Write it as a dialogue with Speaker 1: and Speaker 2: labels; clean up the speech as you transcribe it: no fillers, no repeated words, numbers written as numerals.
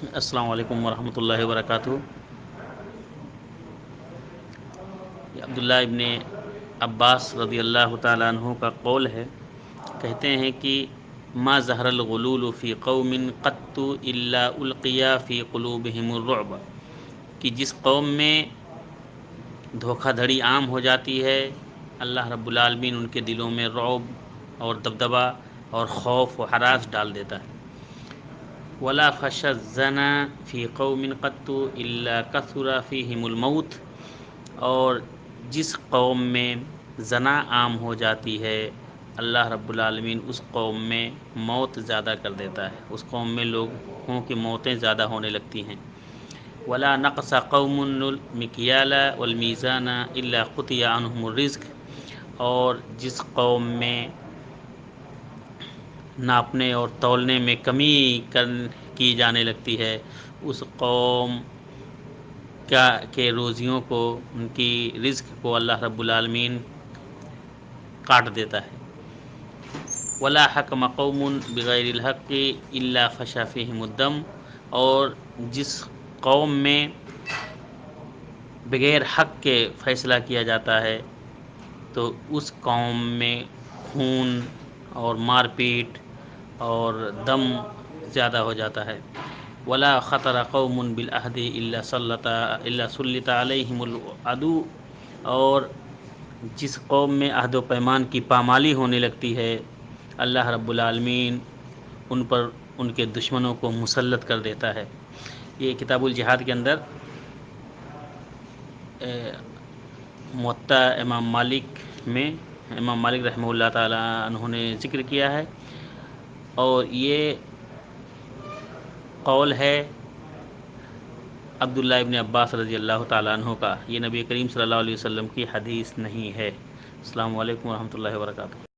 Speaker 1: السلام علیکم ورحمۃ اللہ وبرکاتہ۔ یہ عبداللہ ابن عباس رضی اللہ تعالیٰ عنہ کا قول ہے، کہتے ہیں کہ ما ظہر الغلول فی قوم قط الا القی فی قلوبہم الرعب، کہ جس قوم میں دھوکہ دھڑی عام ہو جاتی ہے اللہ رب العالمین ان کے دلوں میں رعب اور دبدبہ اور خوف و ہراس ڈال دیتا ہے۔ ولا فش الزنا فی قوم قط الا کثر فیہم الموت، اور جس قوم میں زنا عام ہو جاتی ہے اللہ رب العالمین اس قوم میں موت زیادہ کر دیتا ہے، اس قوم میں لوگوں کی موتیں زیادہ ہونے لگتی ہیں۔ ولا نقص قوم المکیال والمیزان الا قطع عنہم الرزق، اور جس قوم میں ناپنے اور تولنے میں کمی کی جانے لگتی ہے اس قوم کے روزیوں کو، ان کی رزق کو اللہ رب العالمین کاٹ دیتا ہے۔ ولا حکم قوم بغیر الحق الا فشا فیہم الدم، اور جس قوم میں بغیر حق کے فیصلہ کیا جاتا ہے تو اس قوم میں خون اور مار پیٹ اور دم زیادہ ہو جاتا ہے۔ ولا خطر قوم بالعہد الا سلط علیہم العدو، اور جس قوم میں عہد و پیمان کی پامالی ہونے لگتی ہے اللہ رب العالمین ان پر ان کے دشمنوں کو مسلط کر دیتا ہے۔ یہ کتاب الجہاد کے اندر موطا امام مالک میں امام مالک رحمہ اللہ تعالیٰ عنہ نے ذکر کیا ہے، اور یہ قول ہے عبداللہ ابن عباس رضی اللہ تعالیٰ عنہ کا، یہ نبی کریم صلی اللہ علیہ وسلم کی حدیث نہیں ہے۔ السلام علیکم ورحمۃ اللہ وبرکاتہ۔